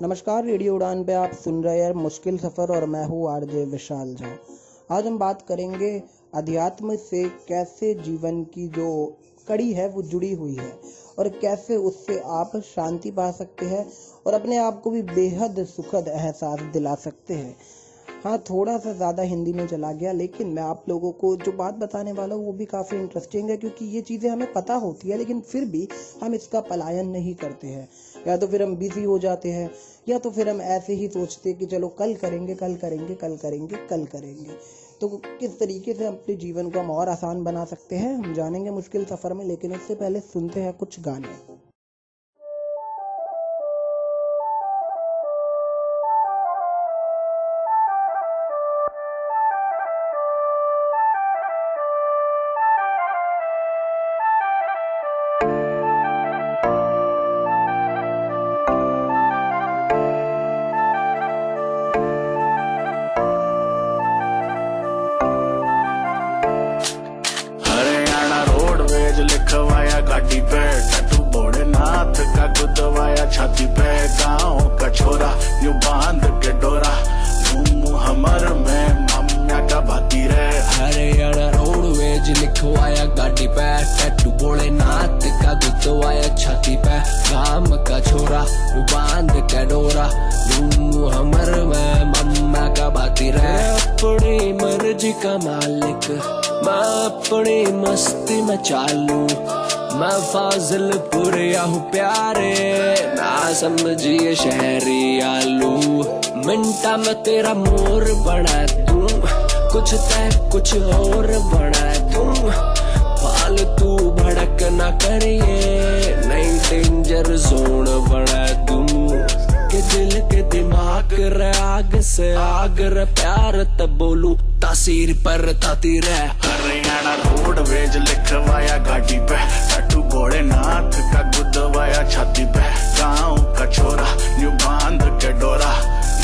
नमस्कार, रेडियो उड़ान पे आप सुन रहे हैं मुश्किल सफ़र और मैं हूँ आरजे विशाल झा। आज हम बात करेंगे अध्यात्म से कैसे जीवन की जो कड़ी है वो जुड़ी हुई है और कैसे उससे आप शांति पा सकते हैं और अपने आप को भी बेहद सुखद एहसास दिला सकते हैं। हाँ, थोड़ा सा ज़्यादा हिंदी में चला गया, लेकिन मैं आप लोगों को जो बात बताने वाला हूँ वो भी काफ़ी इंटरेस्टिंग है, क्योंकि ये चीज़ें हमें पता होती है लेकिन फिर भी हम इसका पलायन नहीं करते हैं। या तो फिर हम बिजी हो जाते हैं या तो फिर हम ऐसे ही सोचते कि चलो कल करेंगे कल करेंगे कल करेंगे कल करेंगे। तो किस तरीके से अपने जीवन को हम और आसान बना सकते हैं हम जानेंगे मुश्किल सफ़र में, लेकिन उससे पहले सुनते हैं कुछ गाने। लिखवाया गाड़ी पे टैटू भोलेनाथ का गुदवाया छाती पे, गाँव का छोरा यूं बांध के डोरा, मुंह हमर में माम्या का भाती रे। हरियाणा रोडवेज लिखवाया गाड़ी पे टैटू भोलेनाथ का गुदवाया छाती पे, गाँव का छोरा यूं बांध के डोरा, मुंह हमर में माम्या का भाती रे। अपनी मर्जी का मालिक मैं अपनी मस्ती में चालू, मैं फाजिलपुर या हूँ प्यारे ना समझिए शहरी आलू, मिंटा में तेरा मोर बना दूं, कुछ तय कुछ और बना दूं, फालतू भड़क ना करिए नई डेंजर जोन बना दूं, के दिल के दिमाग रे आग से आग रे प्यार तब बोलू तासीर पर ताती रे। हरियाणा रोडवेज लिखवाया गाड़ी पे टैटू भोलेनाथ का गुदवाया छाती पे, गाँव का छोरा यूं बांध के डोरा,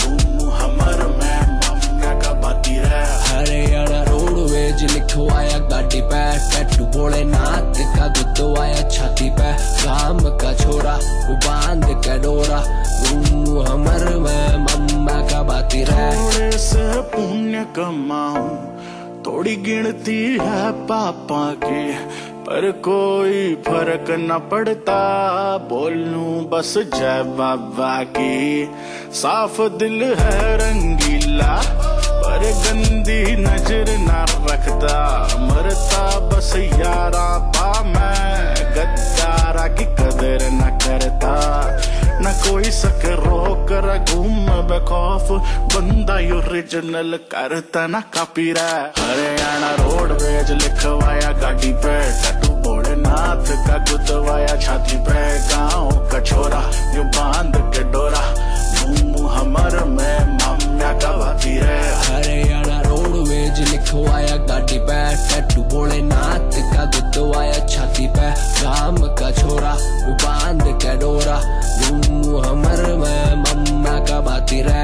मुंह हमर में माम्या का भाती रे। हरियाणा रोडवेज लिखवाया गाड़ी पे टैटू भोलेनाथ का गुदवाया छाती पे, गाँव का छोरा यूं बांध के डोरा, मुंह हमर में माम्या का भाती रे। थोड़े से पुण्य कमाऊं, थोड़ी गिनती है पापा की, पर कोई फर्क न पड़ता, बोलूं बस जय बाबा की। साफ दिल है रंगीला पर गंदी नजर न रखता, मरता बस यारा पा मैं, गद्दारा की कदर न करता, न कोई सके रोक र घूम बेखौफ, बंदा ओरिजिनल करता न कॉपी रे। हरियाणा रोडवेज लिखवाया गाड़ी पे टैटू भोलेनाथ का गुदवाया छाती पे, गाँव का छोरा यूं बांध के डोरा, मुंह हमर में माम्या का भाती रे। हरियाणा रोडवेज लिखवाया गाड़ी पे टैटू भोलेनाथ का गुदवाया छाती पे, गाँव का छोरा यूं बांध के डोरा, मुंह हमर में माम्या का भाती रे।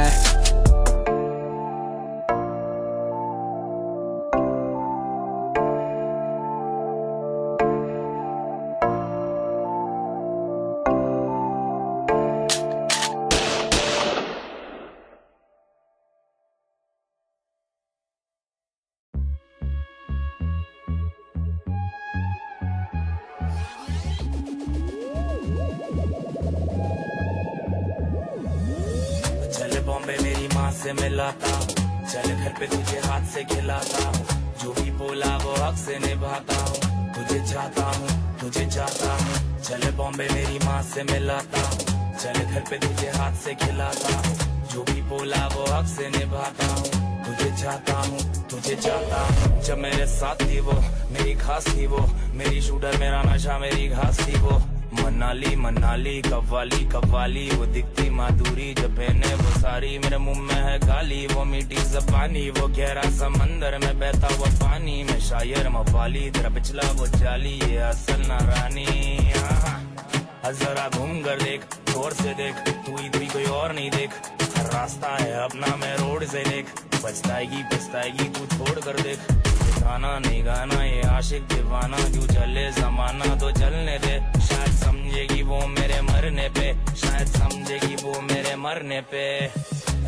चल बॉम्बे मेरी माँ से मिलाता हूँ, चल घर पे तुझे हाथ से खिलाता हूँ, जो भी बोला वो हक से निभाता हूँ, तुझे चाहता हूँ तुझे चाहता हूँ। चल बॉम्बे मेरी माँ से मिलाता हूँ, चल घर पे तुझे हाथ से खिलाता हूँ, जो भी बोला वो हक से निभाता हूँ, तुझे चाहता हूँ तुझे चाहता हूँ। जब मेरे साथ थी वो मेरी खास थी, वो मेरी शूटर मेरा नशा मेरी घास थी, वो मनाली मनाली कव्वाली कव्वाली, वो दिखती माधुरी जब पहने वो सारी, मेरे मुंह में है गाली वो मीठी जबानी, वो गहरा समंदर में बहता हुआ पानी, मैं शायर मवाली तेरा पिछला वो जाली, ये असल ना रानी। जरा घूम कर देख गौर से देख, तू ही कोई और नहीं देख, हर रास्ता है अपना मैं रोड से देख, पछताएगी तू छोड़ कर देख, गाना नहीं गाना ये आशिक दीवाना, क्यों चले जमाना तो चलने दे, शायद समझेगी वो मेरे मरने पे, शायद समझेगी वो मेरे मरने पे।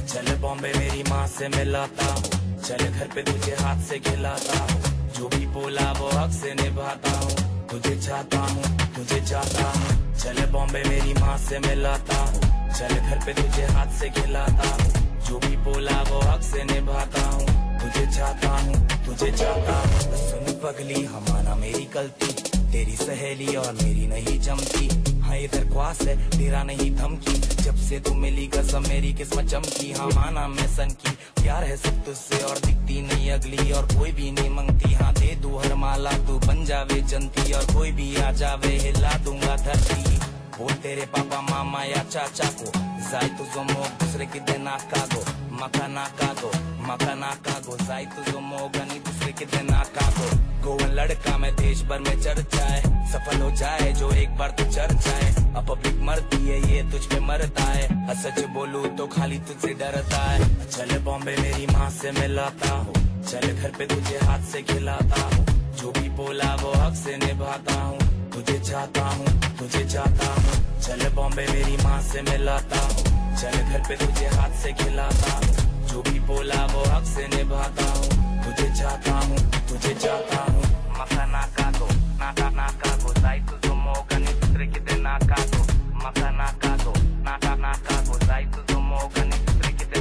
चल बॉम्बे मेरी माँ से मिलाता हूँ, चल घर पे तुझे हाथ से खिलाता हूँ, जो भी बोला वो हक से निभाता हूँ, तुझे चाहता हूँ, तुझे चाहता हूँ। चल बॉम्बे मेरी माँ से मिलाता हूँ, चल घर पे तुझे हाथ से खिलाता हूँ, जो भी बोला वो हक से निभाता हूँ, तुझे चाहता हूँ, तुझे चाहता हूँ। सुन पगली हमारा मेरी गलती, तेरी सहेली और मेरी नहीं जमती। हाँ इधर ख्वास है तेरा नहीं धमकी, जब से तू मिली कसम मेरी किस्मत चमकी। हाँ माना मैं सन की, प्यार है सब तुझसे और दिखती नहीं अगली, और कोई भी नहीं मंगती। हाँ दे दू हर माला तू बन जावे जनती, और कोई भी आ जावे हिला दूंगा धरती। बोल तेरे पापा मामा या चाचा को, जाई तुझो मोग दूसरे की देना कागो, मकाना कागो, मकाना कागो, जाई तुझो मोग नहीं दूसरे की देना कागो। गोवन लड़का मैं देश भर में चर्चा है, सफल हो जाए जो एक बार तो चर्चा है। अब पब्लिक मरती है ये तुझ पे मरता है, सच बोलूं तो खाली तुझसे डरता है। चल बॉम्बे मेरी माँ से मिलाता हूँ, चल घर पे तुझे हाथ से खिलाता हूँ, जो भी बोला वो हक से निभाता हूँ, तुझे चाहता हूँ, तुझे चाहता हूँ। चल बॉम्बे मेरी माँ से मिलाता हूँ, चल घर पे तुझे हाथ से खिलाता हूँ, जो भी बोला वो हक से निभाता हूँ, तुझे चाहता हूँ, तुझे चाहता हूँ। मकाना कागो, नाका नाकागो, जाई तुझो मोगनी दूसरे की दे नाकागो, मकाना कागो, नाका नाकागो, जाई तुझो मोगनी दूसरे की दे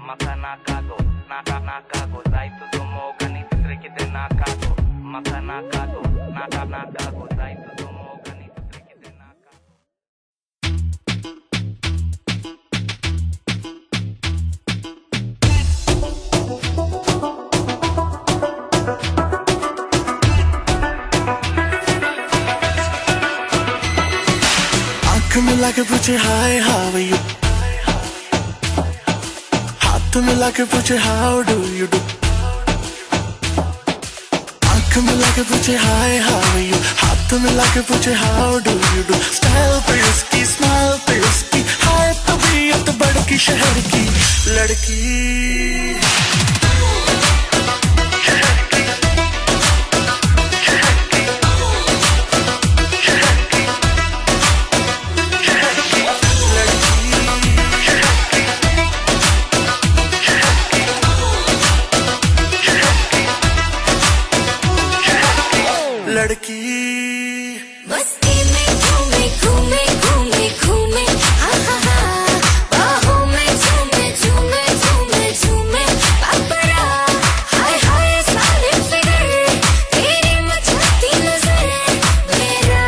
मकाना कागो, नाका नाकागो, जाई तुझो मोगनी दूसरे की दे नाकागो, मकाना कागो, नाका नाकागो, जाई तुझो मोगनी दूसरे की दे नाकागो। आंख मिला के पूछे हाय हाउ यू, हाथ मिला के पूछे हाउ डू यू डू। आंख मिला के पूछे हाय हाउ यू, हाथ मिला के पूछे how do you do. Style पे उसकी, स्माइल पे उसकी, हाय तबीयत बड़की शहर की लड़की। लड़की मस्ती में घूमे घूमे घूमे घूमे, हाँ हाँ हाँ, बाहों में झूमे झूमे झूमे झूमे, पापरा हाय हाय सारे फिगर, तेरी मचलती नजर, मेरा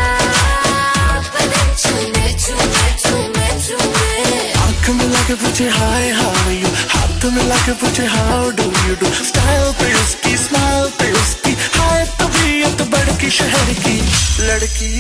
बदन झूमे झूमे झूमे झूमे। आंख मिला के पूछे हाय हाउ यू, हाथ मिला के पूछे how do you do. Style पे उसकी, स्माइल पे उसकी, हाय तबीयत बड़की शहर की लड़की।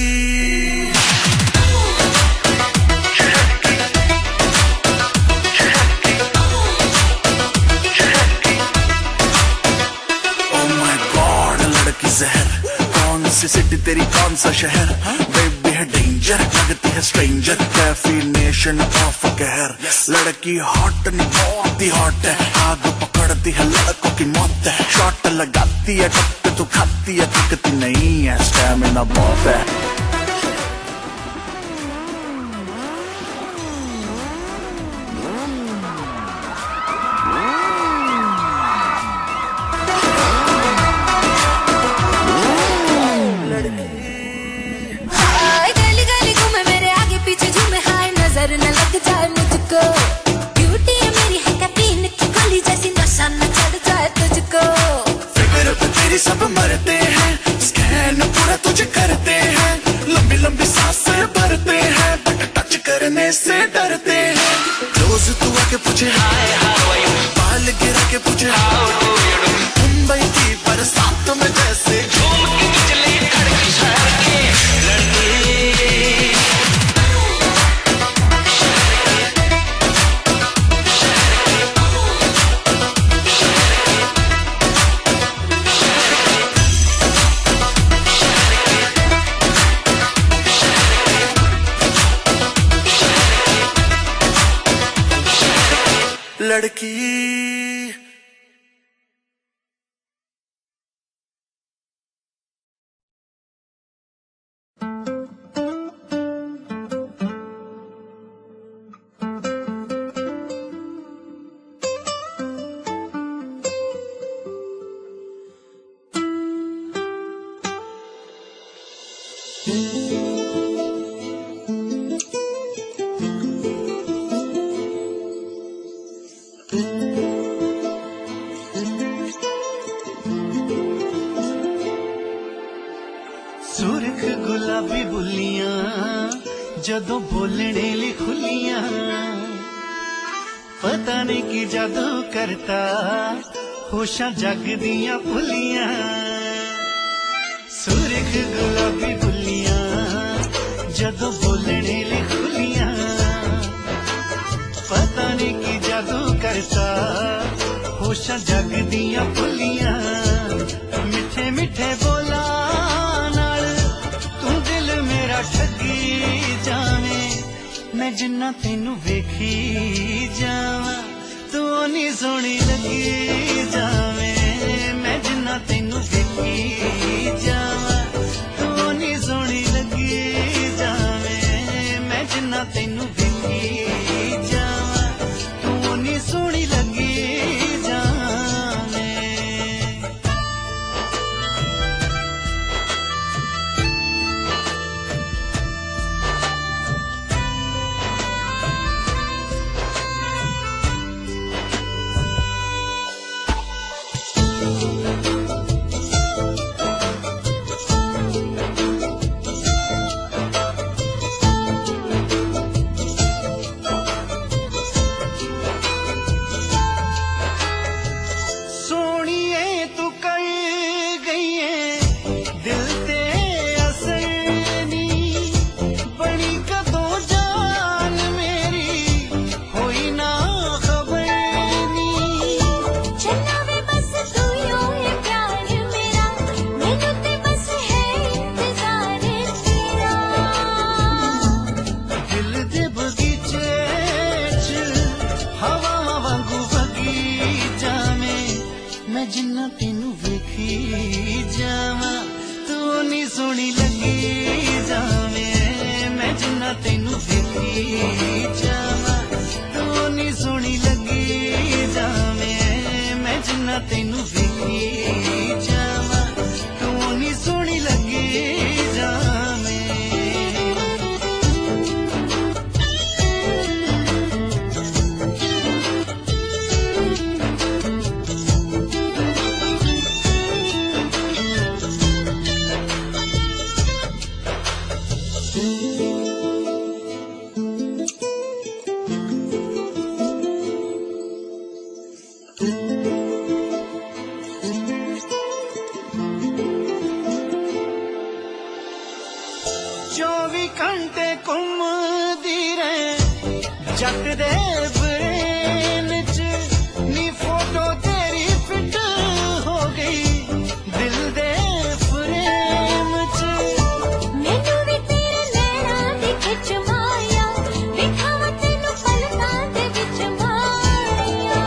Oh my God, लड़की जहर, कौन सी सिटी तेरी कौन सा शहर, बेबी है डेंजर लगती है स्ट्रेंजर, कैफिनेशन ऑफ कहर। लड़की हॉट नहीं बहुत ही हॉट है, आग पकड़ती है लड़कों की मौत है। शॉट लगाती है टप तो खाती है, थकती नहीं है, स्टैमिना बहुत है। हाय गली गली घूमे मेरे आगे पीछे झूमे, हाय नजर न लग जाए मुझको, ब्यूटी है मेरी है कैफीन की गोली जैसी, नशा न चढ़ जाए तुझको। फिगर पे तेरी सब मरते हैं, स्कैन पूरा तुझे करते हैं, लंबी लंबी सांसें भरते हैं, बट टच करने से डरते हैं। रोज तू आके पूछे हाय हाउ आर यू, बाल गिरा के पूछे how do you do. Mumbai की बरसात में जैसे झूम के चले खड़की शहर की लड़की। लड़की बोलने ली खुलियां पता नहीं की जादू करता होशां जग दियां फुलियां सुर्ख गुलाबी बुलियां जदों बोलने ली खुलियां पता नहीं की जादू करता होशां जग दियां फुलियां मिठे मिठे बोला नाल तू दिल मेरा ठगी जावे मैं जिन्ना तेनू वेखी जावां तू ओनी सोहनी लगी जावे मैं जिन्ना तेनू वेखी जावां तू ओनी सोहनी लगी जावे मैं जिन्ना तेनू वेखी जावां तू ओनी सोहनी लगी जावे जिन्ना तेनू वेखी जावां तू ओनी सोहनी लगी जावे मैं जिन्ना तेनू वेखी जावां तू ओनी सोहनी लगी जावे मैं जिन्ना तेनू वेखी जावां तू ओनी सोहनी लगी जावे घंटे घूमदी रहे जट दे ब्रेन च नी फोटो तेरी फिट हो गई दिल दे फ्रेम च मैनू भी तेरे नैना दी खिच माया दिखावा तेनू पलकां दे विच माया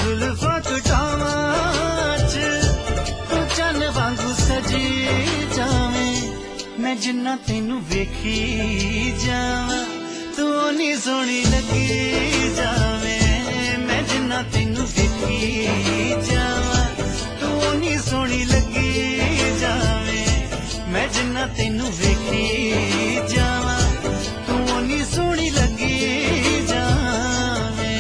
जुल्फां कटावां च तू चन्न वांगू सजी जावे मैं जिन्ना तेनू वेखी जावां तू ओनी सोहनी लगी जावे मैं जिन्ना तेनू वेखी जावां तू ओनी सोहनी लगी जावे मैं जिन्ना तेनू वेखी जावां तू ओनी सोहनी लगी जावे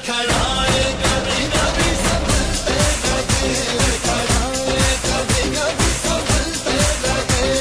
लड़खड़ाए कभी कभी संभलते रहे, लड़खड़ाए कभी कभी संभलते रहे।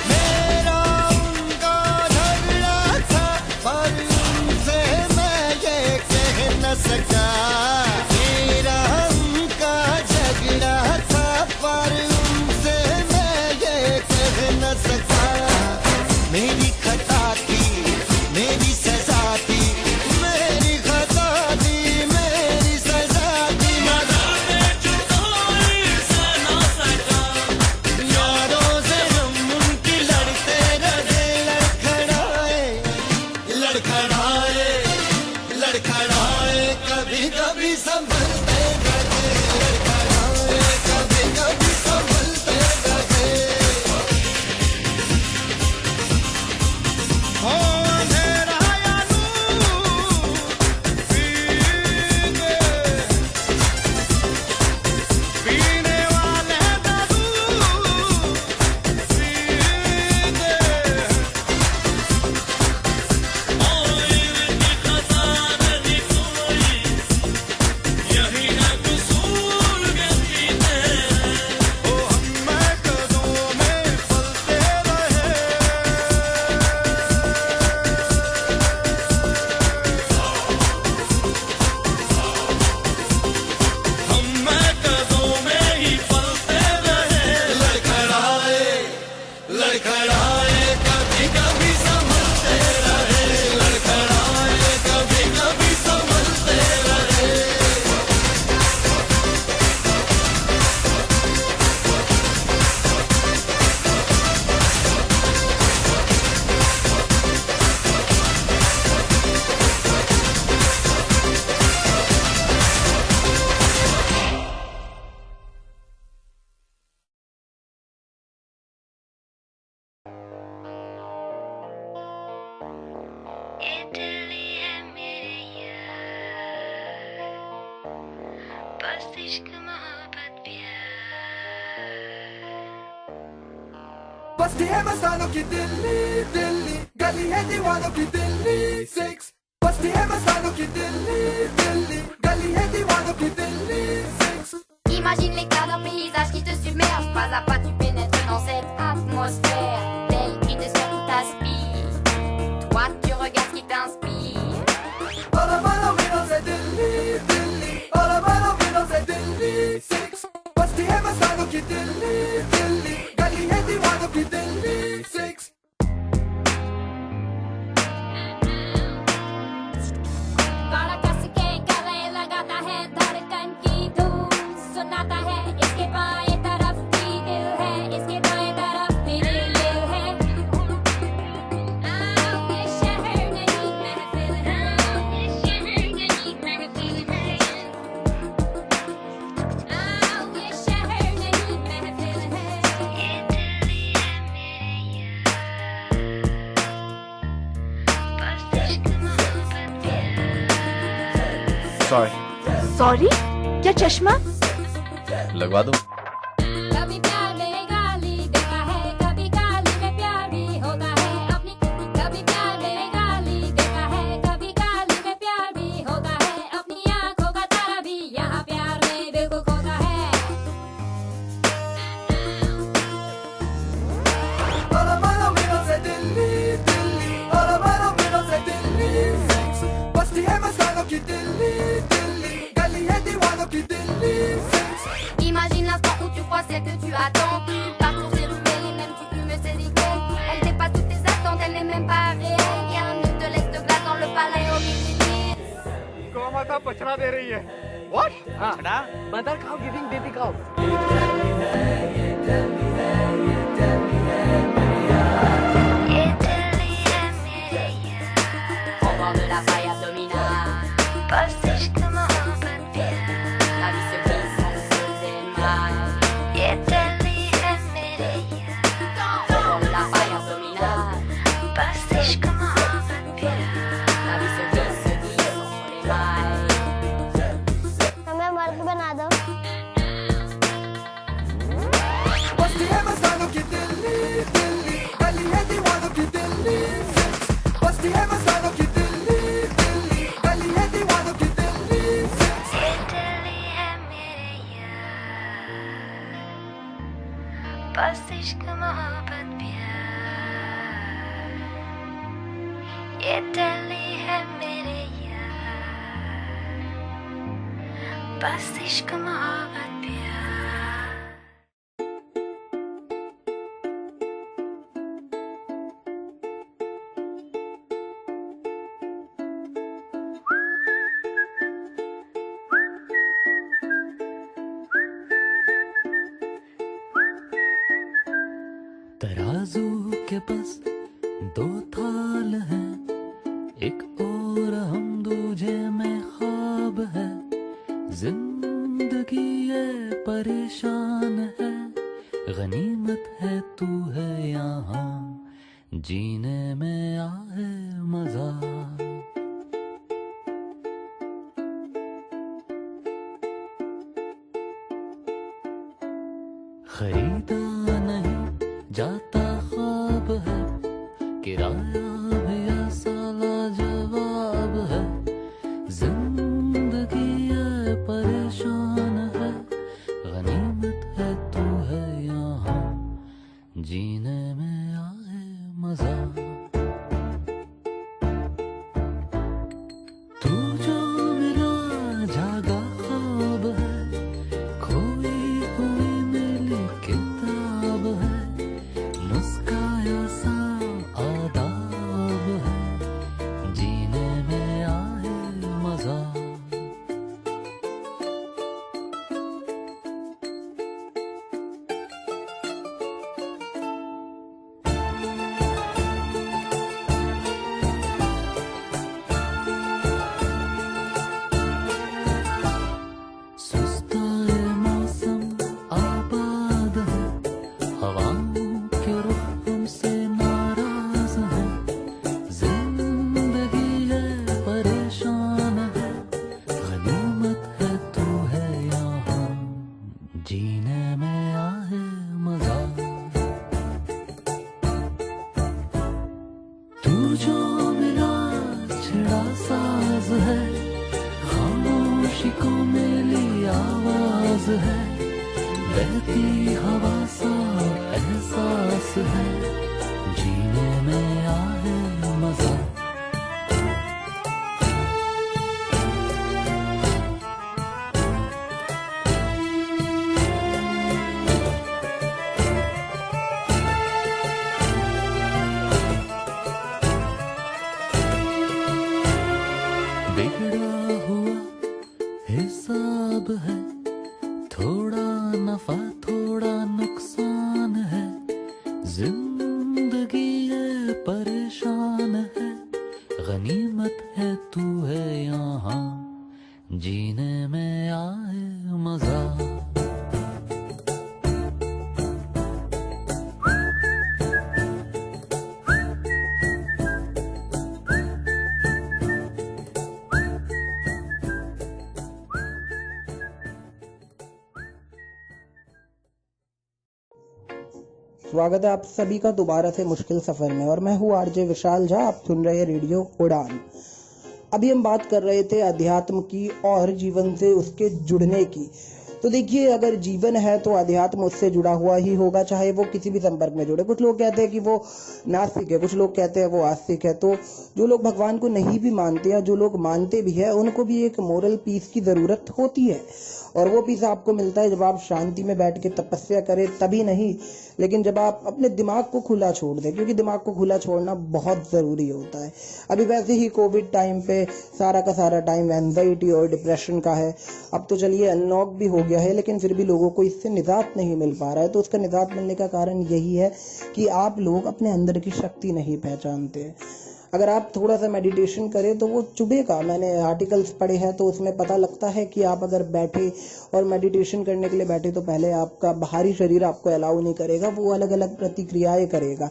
मेरा उनका झगड़ा था पर उनसे मैं ये कह न सका। मेरा उनका झगड़ा था पर उनसे मैं ये कह न सका। मेरी खता थी मेरी सजा थी, मेरी खता थी मेरी सजा थी। यारों से हम उनकी लड़ते रहे, लड़खड़ाए लड़खड़ाए लड़खड़ाए कभी कभी संभलते रहे, लड़खड़ाए कभी कभी संभलते रहे। हो अंधेरा या नूर पीने पीने वाले दारू पीने। ओ हम मैं कदमों में पलते रहे। हम मैं कदमों में ही पलते रहे, लड़खड़ाए लड़खड़ाए कभी कभी संभलते रहे, लड़खड़ाए कभी कभी संभलते रहे। इटली है मेरे यार, बस इश्क मोहब्बत प्यार। बस्ती है मस्तानों की दिल्ली दिल्ली, गली है दीवानों की दिल्ली 6। बस्ती है मस्तानों की दिल्ली दिल्ली, गली है dीवानों की Delhi 6। Imagine l'éclat d'un paysage qui te submerge. Pas à pas tu pénètres dans cette atmosphère. Tel qui te seul t'aspire. Toi tu regardes ce qui t'inspire. All I wanna say Delhi Delhi, all I wanna say Delhi 6। बस्ती है मस्तानों की दिल्ली दिल्ली, गली है दीवानों की Delhi 6। Voilà casse के गले लगाता है, धड़कन की धूम सुनाता है। इसके बाएं तरफ भी दिल है, इसके दाएं तरफ भी दिल है। ये शहर नहीं महफिल है, ये शहर नहीं महफिल है। ये शहर नहीं महफिल है। ये दिल्ली है मेरे यार, बस इश्क मोहब्बत प्यार। सॉरी, क्या चश्मा? लगवा दो। कभी प्यार में गाली देता है, कभी गाली में प्यार भी होता है। अपनी कभी प्यार में गाली देता है, कभी गाली में प्यार भी होता है। अपनी आंखों का तारा भी यहाँ प्यार में बिल्कुल खोता है। All I wanna say Delhi Delhi, all I wanna say Delhi 6। बस्ती है मस्तानों की दिल्ली दिल्ली, गली है दीवानों की Delhi 6। Imagine l'instant où tu crois celle que tu attends. Tu pars sur ses ruelles et même tu fumes ses icônes. Elle dépasse toutes tes attentes, elle n'est même pas réelle. Rien ne te laisse de glace dans le palais au milieu des îles. गोमाता बछड़ा दे रही है। Mother cow giving baby cow. Italie है मेरे यार, au bord de la faille abdominale. Bas इश्क मोहब्बत प्यार। La vie बस इश्क मोहब्बत प्यार, ये दिल्ली है मेरे यार, बस इश्क मोहब्बत प्यार। तराजू के बस दो थाल हैं, एक और हम दूजे में ख्वाब है। जिंदगी ये परेशान है, गनीमत है तू है यहाँ, जीने में आए मजा। खरीदा नहीं जाता ख्वाब है, किराया भी ऐसा लाजवाब है। जिंदगी ये परेशान है, गनीमत है तू है यहाँ, जीने में आए मजा। तू जो मेरा जागा ख्वाब है, खोई हुई मेरी किताब है, मुस्काया सा आदाब है, जीने में आए मजा। सुस्ताए मौसम आबाद है, हवाओं के रुख हमसे नाराज है। जिंदगी है परेशान है, गनीमत है तू है यहाँ, जीने में आए मजा। तू जो मेरा छिड़ा साज है, खामोशी को मेरी आवाज है, बहती हवा सा एहसास है, जीने में आए मजा। बिगड़ा हुआ हिसाब है, थोड़ा नफा थोड़ा नुकसान है। जिंदगी ये परेशान है, गनीमत है तू है यहाँ, जीने में आए मजा। स्वागत है आप सभी का दोबारा से मुश्किल सफर में, और मैं हूँ आरजे विशाल झा। आप सुन रहे हैं रेडियो उड़ान। अभी हम बात कर रहे थे अध्यात्म की और जीवन से उसके जुड़ने की। तो देखिए, अगर जीवन है तो अध्यात्म उससे जुड़ा हुआ ही होगा, चाहे वो किसी भी संपर्क में जुड़े। कुछ लोग कहते हैं कि वो नास्तिक है, कुछ लोग कहते हैं वो आस्तिक है। तो जो लोग भगवान को नहीं भी मानते हैं, जो लोग मानते भी है, उनको भी एक मोरल पीस की जरूरत होती है, और वो पीस आपको मिलता है जब आप शांति में बैठ के तपस्या करें, तभी नहीं, लेकिन जब आप अपने दिमाग को खुला छोड़ दें, क्योंकि दिमाग को खुला छोड़ना बहुत ज़रूरी होता है। अभी वैसे ही कोविड टाइम पे सारा का सारा टाइम एंजाइटी और डिप्रेशन का है। अब तो चलिए अनलॉक भी हो गया है, लेकिन फिर भी लोगों को इससे निजात नहीं मिल पा रहा है। तो उसका निजात मिलने का कारण यही है कि आप लोग अपने अंदर की शक्ति नहीं पहचानते। अगर आप थोड़ा सा मेडिटेशन करें तो वो चुभेगा। मैंने आर्टिकल्स पढ़े हैं तो उसमें पता लगता है कि आप अगर बैठे और मेडिटेशन करने के लिए बैठे तो पहले आपका बाहरी शरीर आपको अलाउ नहीं करेगा, वो अलग अलग प्रतिक्रियाएं करेगा,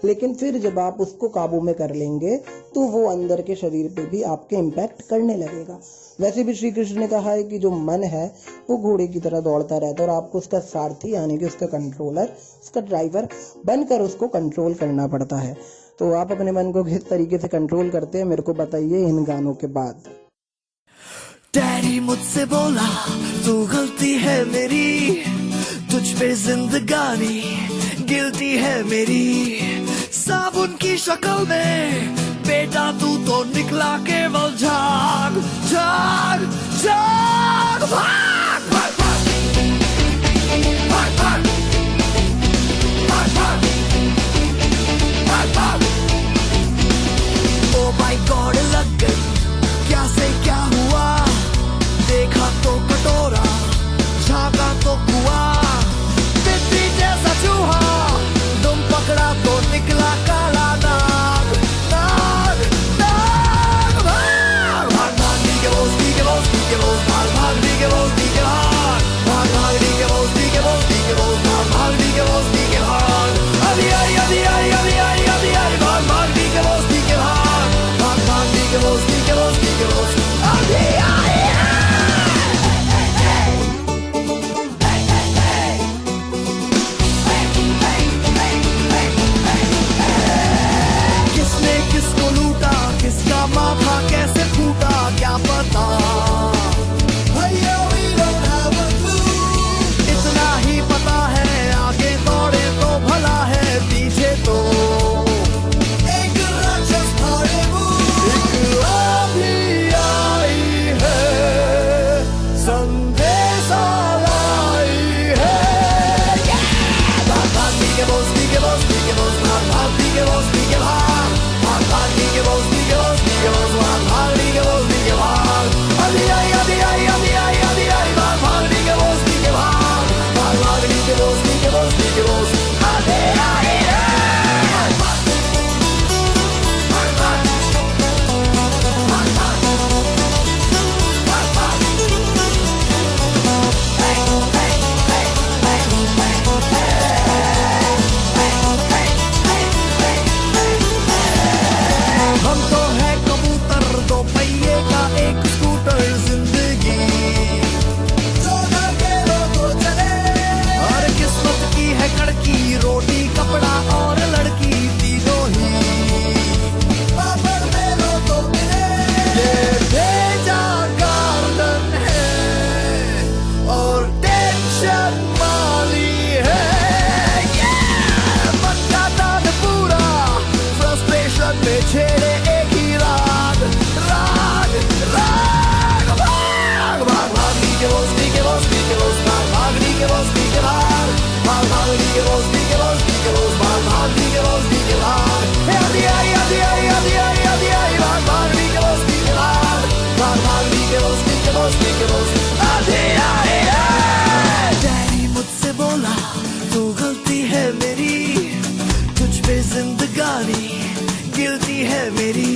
लेकिन फिर जब आप उसको काबू में कर लेंगे तो वो अंदर के शरीर पे भी आपके इम्पैक्ट करने लगेगा। वैसे भी श्री कृष्ण ने कहा है कि जो मन है वो घोड़े की तरह दौड़ता रहता है और आपको उसका सारथी यानी कि उसका कंट्रोलर, उसका ड्राइवर बनकर उसको कंट्रोल करना पड़ता है। तो आप अपने मन को किस तरीके से कंट्रोल करते हैं, मेरे को बताइए इन गानों के बाद। डैडी मुझसे बोला तू गलती है मेरी, तुझ पे जिंदगानी गिरती है मेरी साबुन की शक्ल में बेटा तू तो निकला केवल झाग झाग झाग भाग भाग भाग भाग भाग भाग भाग भाग ओ माय गॉड लग गई क्या से क्या हुआ देखा तो कटोरा झांका तो कुआ तितली जैसा चूहा तुम पकड़ा तो निकला काला नाग नाग नाग भाग भाग भाग डी के बोस डी के बोस डी के बोस भाग भाग डी के बोस डी के भाग भाग भाग डी के बोस डी के बोस डी के बोस भाग भाग डी के बोस डी के भाग अभी आई अभी आई अभी आई अभी आई भाग भाग डी के बोस डी के भाग भाग भाग डी के बोस डी के बोस डी के बोस अभी आई किसको लूटा किसका माथा कैसे फूटा क्या पता भैया we don't have a clue इतना ही पता है आगे दौड़े तो भला है पीछे तो एक राक्षस थाड़े एक आंधी आई है संदेशा लाई है भाग भाग डी के बोस डी के बोस डी के बोस भाग भाग डी के बोस डी के भाग भाग भाग डी के बोस डी के बोस डी के बोस भाग भाग डी के बोस डी के भाग अभी आई अभी आई अभी आई अभी आई भाग भाग डी के बोस डी के भाग भाग भाग डी के बोस डी के बोस डी के बोस अभी आई हम तो है कबूतर दो पहिए का एक स्कूटर जिंदगी तो चले और किस्मत की है कड़की रोटी कपड़ा और लड़की तीनों ही तो मिले ये भेजा गार्डन है और टेंशन माली है मन का दाद पूरा फ्रस्ट्रेशन में छेड़े एक ही राग राग राग भाग भाग भाग डी के बोस डी के बोस डी के बोस भाग भाग डी के बोस डी के भाग भाग भाग डी के बोस डी के बोस डी के बोस भाग भाग डी के बोस डी के भाग अभी आई अभी आई अभी आई अभी आई भाग भाग डी के बोस डी के भाग भाग भाग डी के बोस डी के बोस डी के बोस अभी आई डैडी मुझसे बोला तू गलती है मेरी तुझ पे जिंदगानी गिरती है मेरी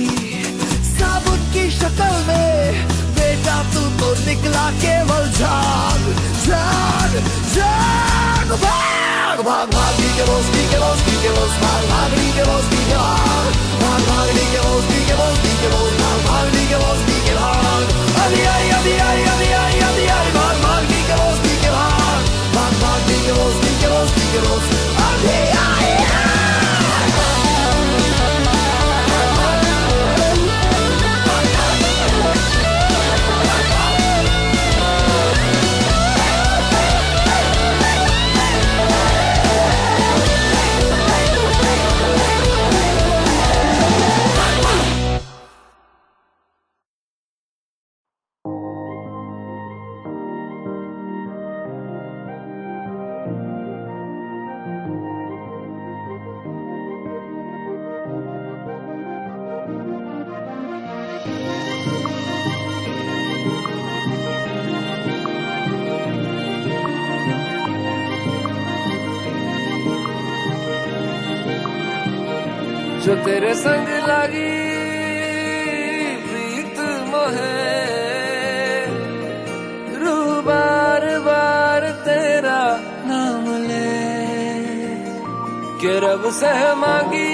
साबुन की शक्ल में बेटा तू तो निकला केवल झाग झाग झाग भाग भाग भाग डी के बोस डी के बोस डी के बोस भाग भाग डी के बोस डी के भाग भाग भाग डी के बोस डी के बोस डी के बोस भाग भाग डी के बोस डी के भाग अभी आई अभी आई अभी आई अभी आई भाग भाग डी के बोस डी के भाग भाग भाग डी के बोस डी के बोस डी के बोस अभी आई जो तेरे संग लगी प्रीत मोहे रू बार बार तेरा नाम ले के रब से मांगी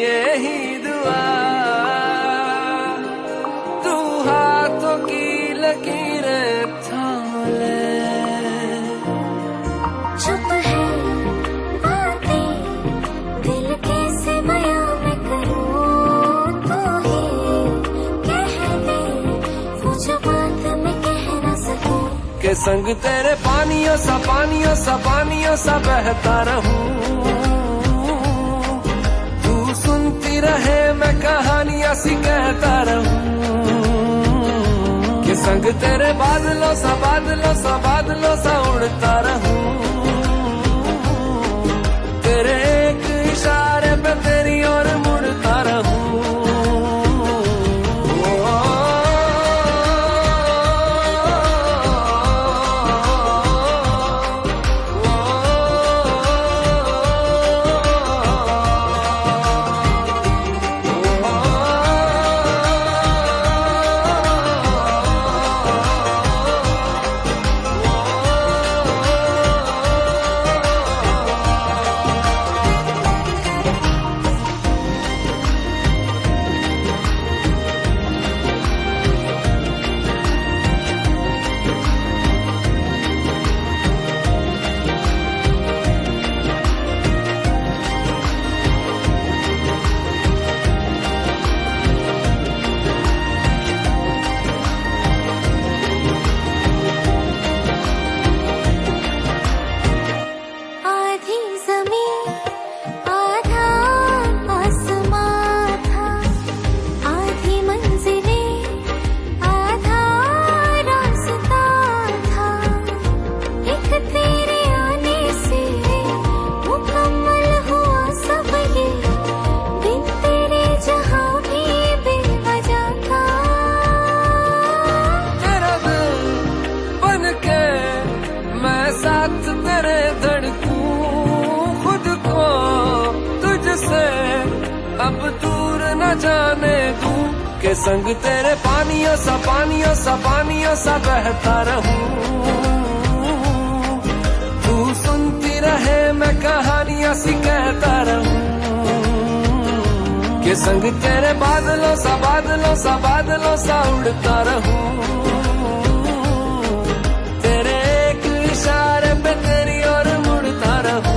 यही दुआ तू हाथों की लकीरें थाम ले चुप है बातें दिल कैसे बयां मैं करूं तो ही कह दे वो जो बात मैं कह ना सकूं के संग तेरे पानियों सा बहता रहूं। तू सुनती रहे मैं कहानियां सी कहता रहूं, के संग तेरे बादलों सा उड़ता रहूं। तेरे एक इशारे पे तेरी ओर मुड़ता रहूं। जाने दूं के संग तेरे पानियों सा बहता रहूं। तू सुनती रहे मैं कहानियां सी कहता रहूं, के संग तेरे बादलों सा उड़ता रहूं। तेरे एक इशारे पे तेरी ओर मुड़ता रहूं।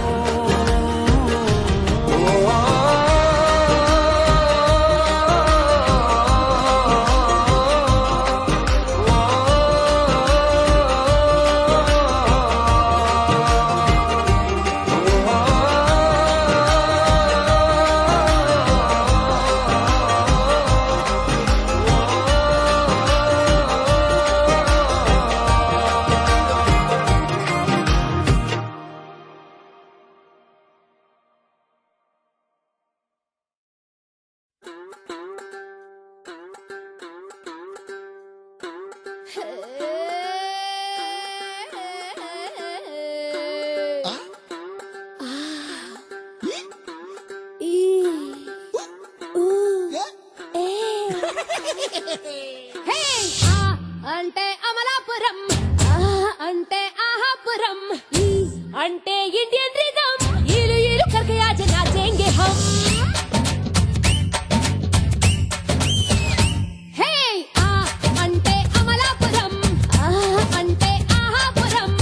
అంటే అమలాపురం అంటే ఆహాపురం అంటే ఇండియన్ रिदम इलू इलू करके आज नाचेंगे हम। हे అంటే అమలాపురం అంటే ఆహాపురం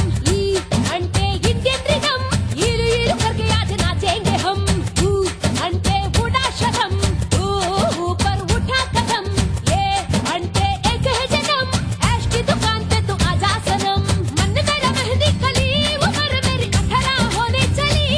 అంటే ఇండియన్ रिदम इलू इलू करके आज नाचेंगे हम। అంటే बूढ़ा शर्म ऊपर उठा कदम ये అంటే एक है जन्म ऐश की दुकान पे तू आजा सनम। मन मेरा मेहंदी कली उम्र मेरी 18 होने चली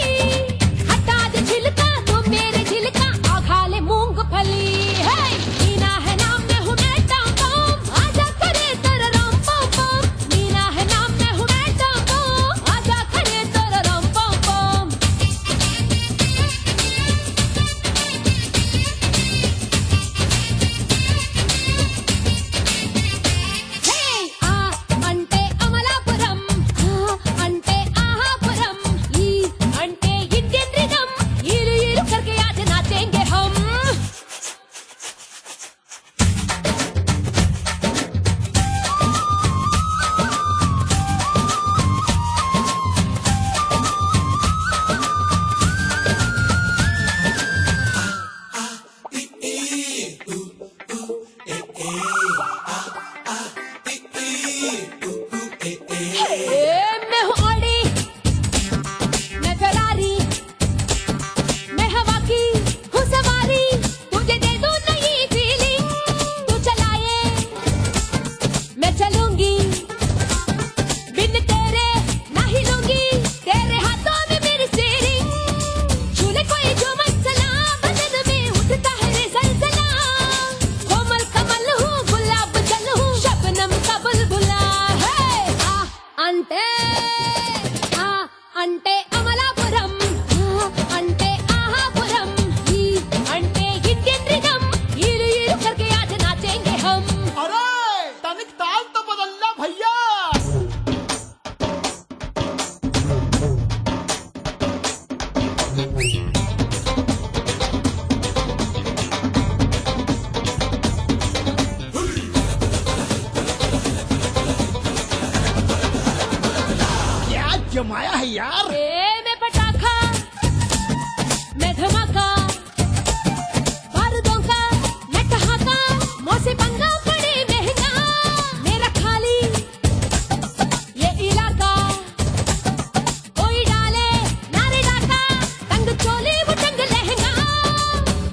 అంటే అమలాపురం అంటే ఆహాపురం ఈ అంటే ఇండియन रिदम हीरू हीरू करके आज नाचेंगे हम अरे तनिक ताल तो बदलना भैया क्या जमाया है यार मैं पटाखा मैं धमाका बारूदों का मैं ठहाका मौसे पंगा पड़े महंगा मेरा खाली ये इलाका कोई डाले नारे डाका तंग चोले वो तंग लहंगा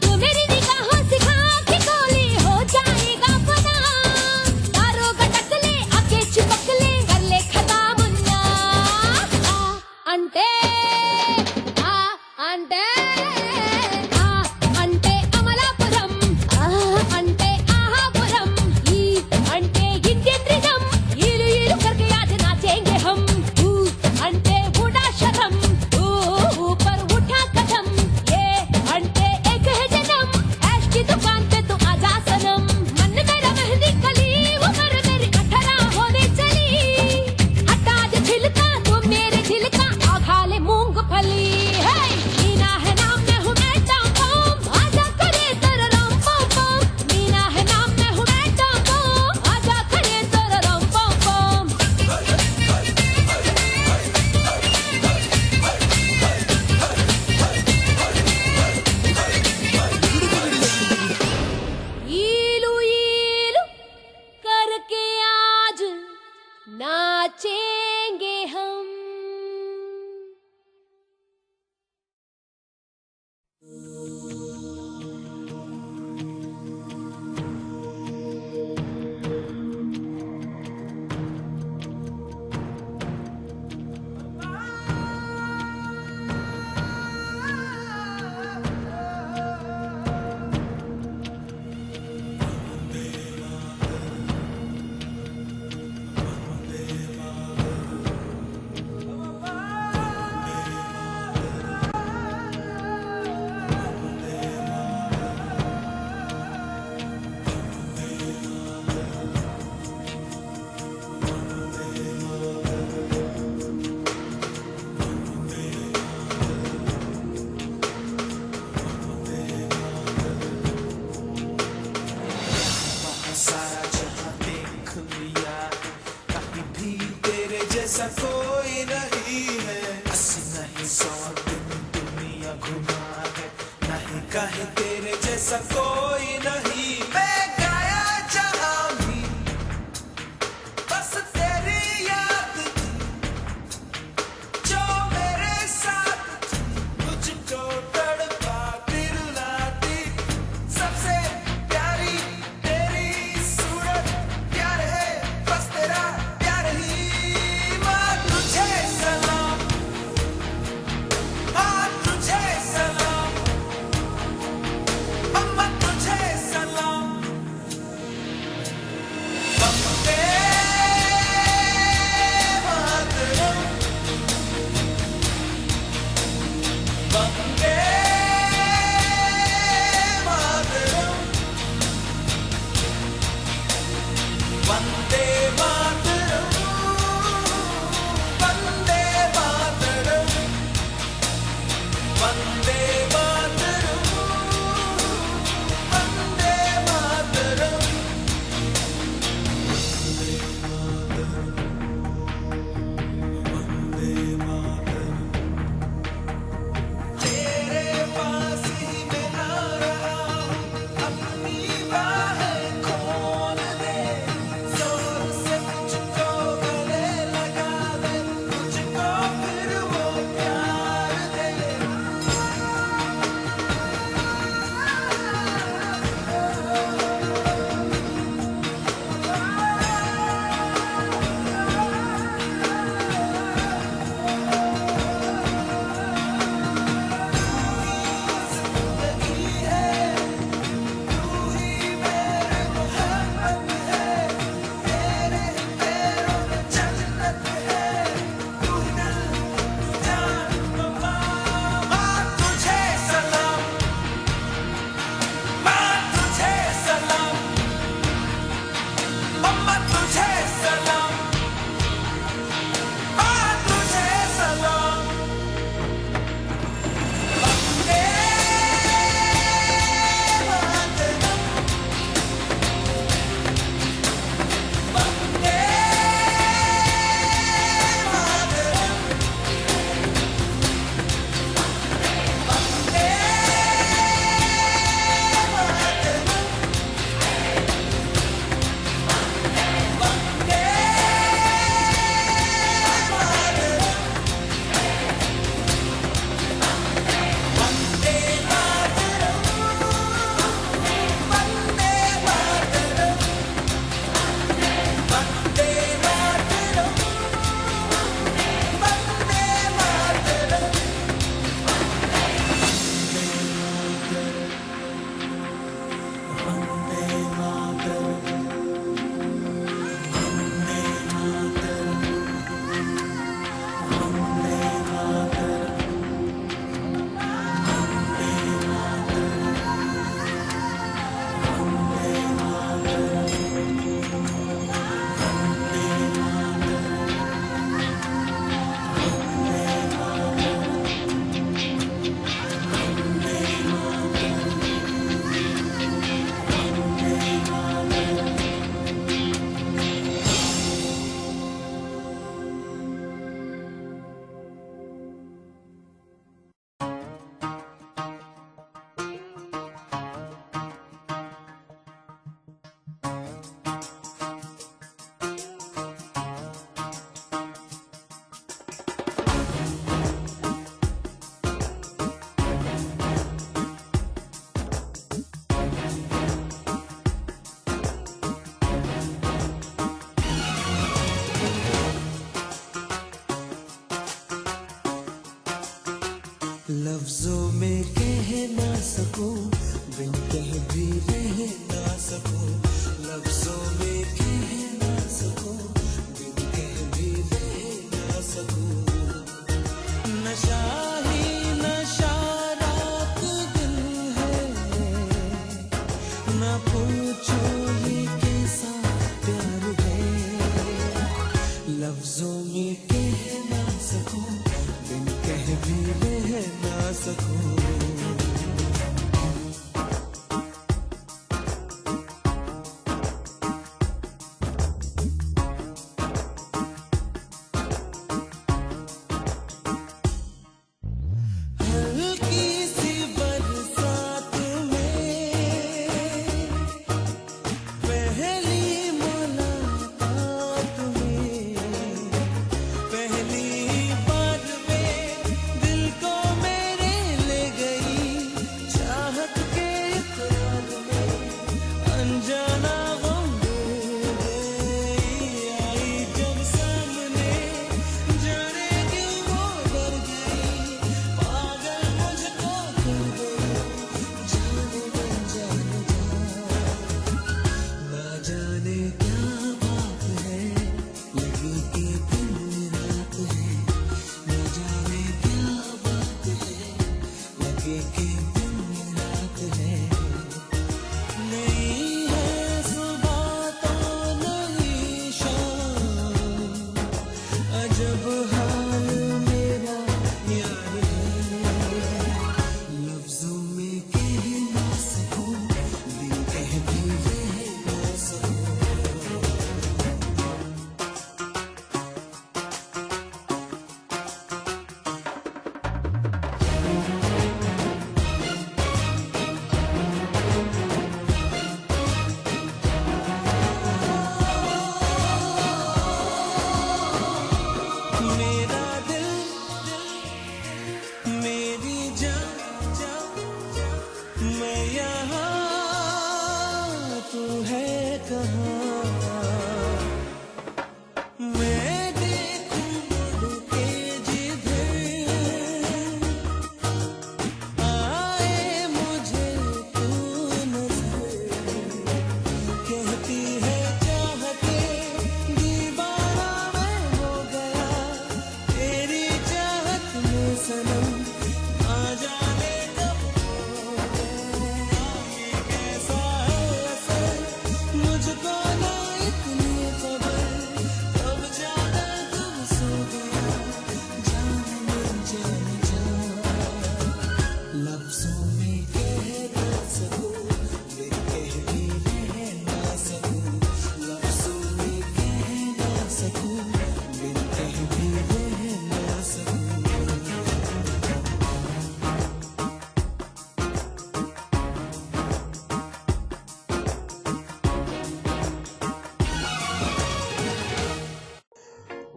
तू मेरी निगाहों सिखा के गोली हो जाएगा फना तारों का टकले आके चिपक ले कर ले खता मुन्ना అంటే అంటే అంటే అమలాపురం అంటే ఆహాపురం ఈ అంటే ఇండియन रिदम हीरू हीरू करके आज नाचेंगे हम అంటే बूढ़ा शर्म ऊपर उठा कदम ये అంటే एक है जन्म ऐश की दुकान पे तू आजा सनम मन मेरा मेहंदी कली उम्र मेरी 18 होने चली हटा दे छिलका तू मेरे दिल का खा ले मूंगफली है मीना है नाम मैं हूँ मैं टॉम बम आजा करे तररम बम बम मीना है नाम मैं हूँ मैं टॉम बम आजा करे तररम बम बम ईलू ईलू करके आज नाचेंगे हम सारा जहां देख लिया कहीं भी तेरे जैसा कोई नहीं है 80 नहीं 100 दिन दुनिया घुमा है नहीं कहीं तेरे जैसा कोई नहीं मैं गाया जहां भी बस तेरी याद थी जो मेरे साथ थी मुझको तड़पाती रुलाती सबसे प्यारी तेरी सूरत प्यार है बस तेरा प्यार ही माँ तुझे सलाम माँ तुझे सलाम अम्मा तुझे सलाम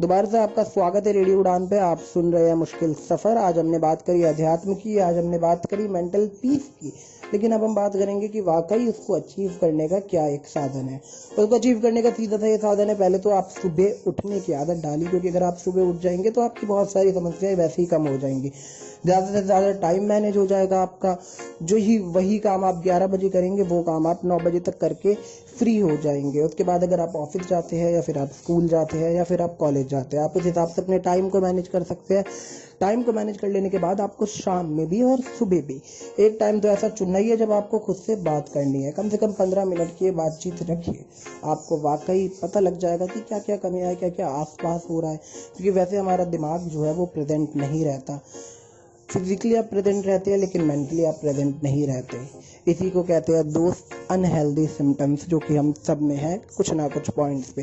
दोबारा से आपका स्वागत है रेडियो उड़ान पे। आप सुन रहे हैं मुश्किल सफ़र। आज हमने बात करी अध्यात्म की, आज हमने बात करी मेंटल पीस की, लेकिन अब हम बात करेंगे कि वाकई उसको अचीव करने का क्या एक साधन है। तो उसको अचीव करने का सीधा सा ये साधन है, पहले तो आप सुबह उठने की आदत डाली, क्योंकि अगर आप सुबह उठ जाएंगे तो आपकी बहुत सारी समस्याएं वैसे ही कम हो जाएंगी। ज़्यादा से ज़्यादा टाइम मैनेज हो जाएगा आपका। वही काम आप 11 बजे करेंगे वो काम आप 9 बजे तक करके फ्री हो जाएंगे। उसके बाद अगर आप ऑफिस जाते हैं या फिर आप स्कूल जाते हैं या फिर आप कॉलेज जाते हैं, आप उस हिसाब से अपने टाइम को मैनेज कर सकते हैं। टाइम को मैनेज कर लेने के बाद आपको शाम में भी और सुबह भी एक टाइम तो ऐसा चुनना ही है जब आपको खुद से बात करनी है। कम से कम 15 मिनट की बातचीत रखिए, आपको वाकई पता लग जाएगा कि क्या क्या कमियां है, क्या क्या आसपास हो रहा है। क्योंकि वैसे हमारा दिमाग जो है वो प्रेजेंट नहीं रहता। फिजिकली आप प्रेजेंट रहते हैं लेकिन मेंटली आप प्रेजेंट नहीं रहते। इसी को कहते हैं दोस्त अनहेल्दी सिम्टम्स, जो कि हम सब में है कुछ ना कुछ पॉइंट्स पे।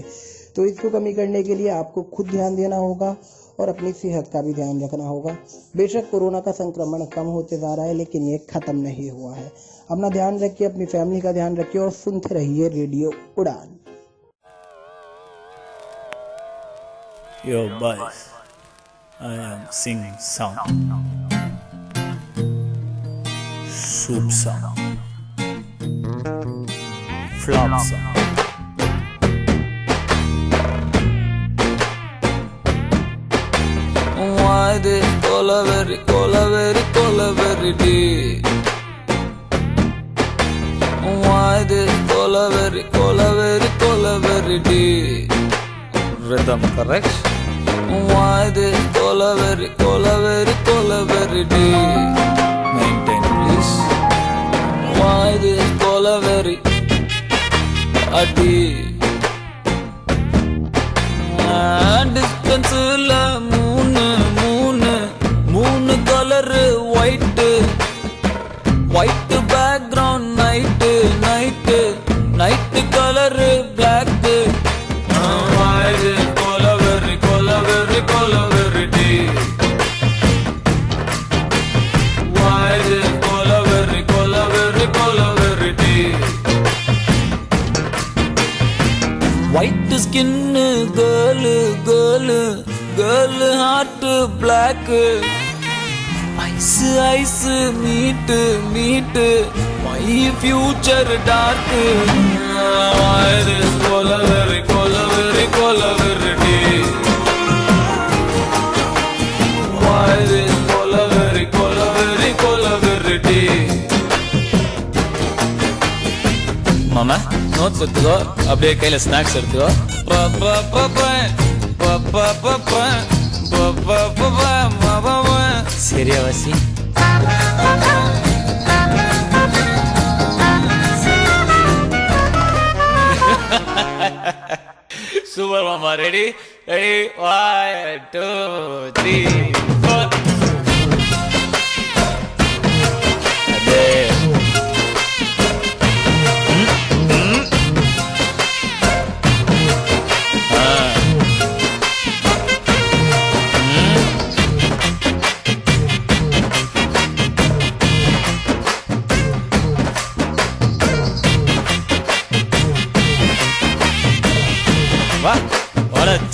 तो इसको कमी करने के लिए आपको खुद ध्यान देना होगा और अपनी सेहत का भी ध्यान रखना होगा। बेशक कोरोना का संक्रमण कम होते जा रहा है लेकिन ये खत्म नहीं हुआ है। अपना ध्यान रखिए, अपनी फैमिली का ध्यान रखिए और सुनते रहिए रेडियो उड़ान। Yo boys, I am singing song, soup song, flop song. Why this colaveri deep? Why this colaveri deep? Rhythm correct? Why this colaveri deep? Maintain please. Why this colaveri deep? Distance la moon color white background night color black. Why this colaveri deep? Why this colaveri deep? White skin girl heart black. Ice meet my future dark. Why this colaveri deep? Why this colaveri deep? மாமா notes எடுத்துக்கோ, அப்படியே கையில snacks எடுத்துக்கோ. சரியா வாசி? Super மாமா. Ready 1 2 3 4.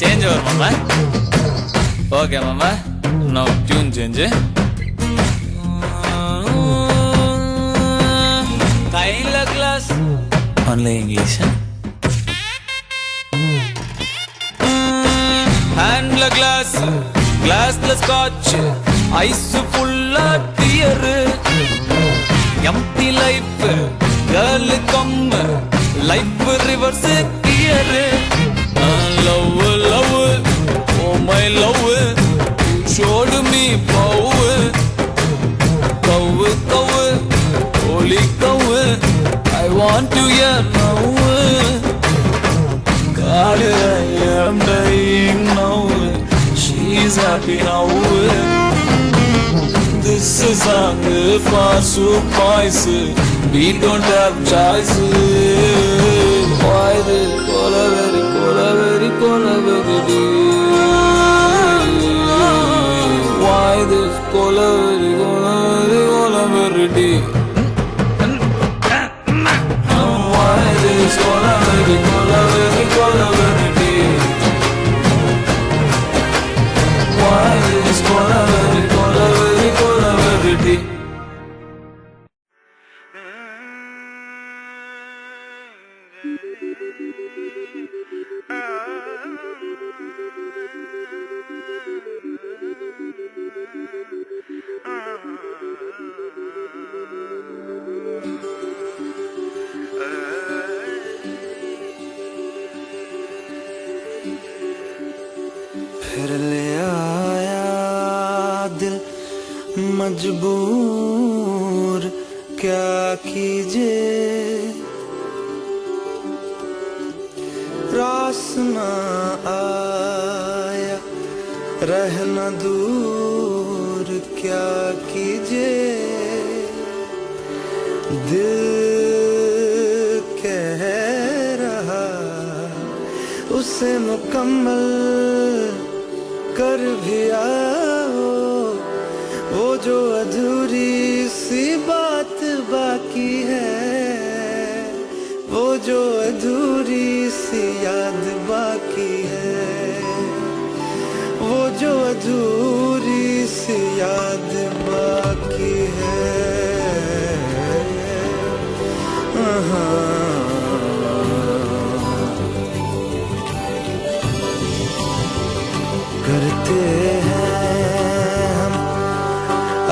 Change over mama. Okay mama, now tune change. Kaila glass only English. Hand la glass the scotch, ice full of tear. Empty life, girl come, life reverse gear. Love, oh my love, showed me power. Cow, holy cow, I want to hear now. God, I am dying now. She's happy now. This is song for surprise. We don't have choice. Why the colaveri deep? Why this colaveri deep? Why this colaveri deep? फिर ले आया दिल मजबूर, क्या कीजिए रास ना आया रहना दूर, क्या कीजिए दिल कह रहा उसे मुकम्मल कर भी आओ, वो जो अधूरी सी बात बाकी है, वो जो अधूरी सी याद बाकी है, वो जो अधूरी सी याद बाकी है। करते हैं हम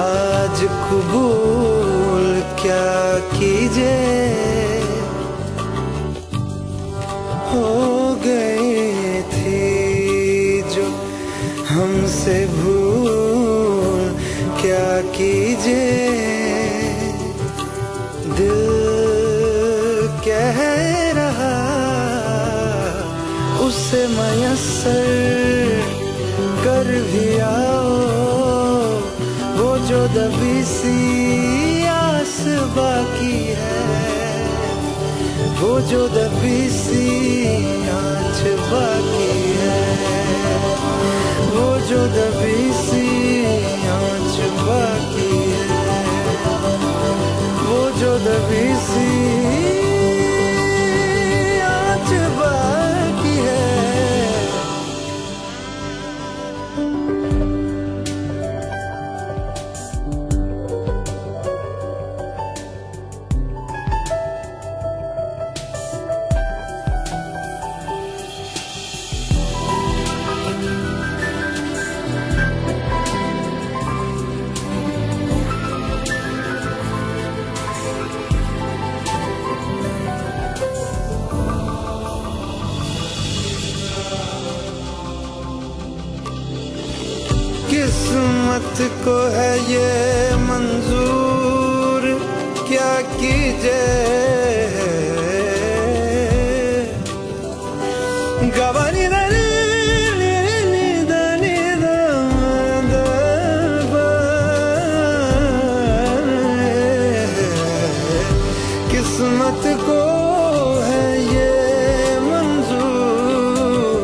आज कबूल, क्या कीजिए हो गई थी जो हमसे भूल, क्या कीजिए दिल कह रहा उसे मयस्सर कर भी आओ, वो जो दबी सी आस बाकी है, वो जो दबी सी आँच बाकी है, वो जो दबी सी आँच बाकी है, वो जो दबी सी आँच बाकी है। किस्मत को है ये मंजूर, क्या कीजिए गवानी किस्मत को है ये मंजूर,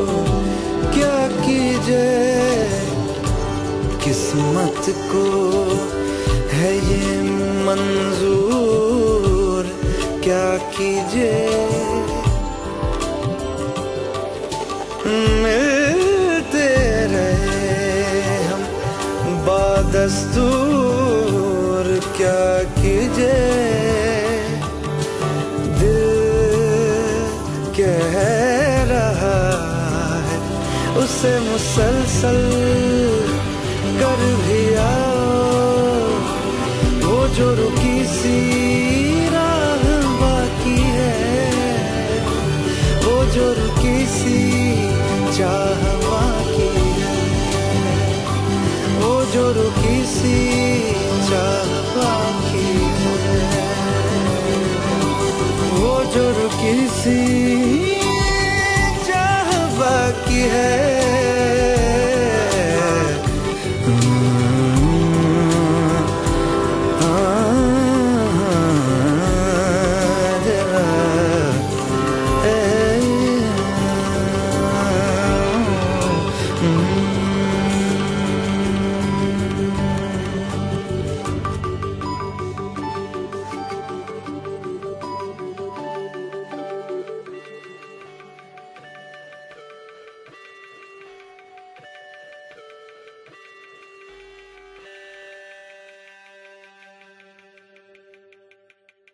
क्या कीजिए किस्मत को है ये मंजूर, क्या कीजिए मिलते रहे हम बादस्तूर, क्या कीजिए दिल कह रहा है उसे मुसलसल कर भी आओ, वो जो रुकी सी राह बाकी है, वो जो रुकी सी चाह बाकी है, वो जो रुकी सी चाह बाकी है, वो जो रुकी सी चाह बाकी है।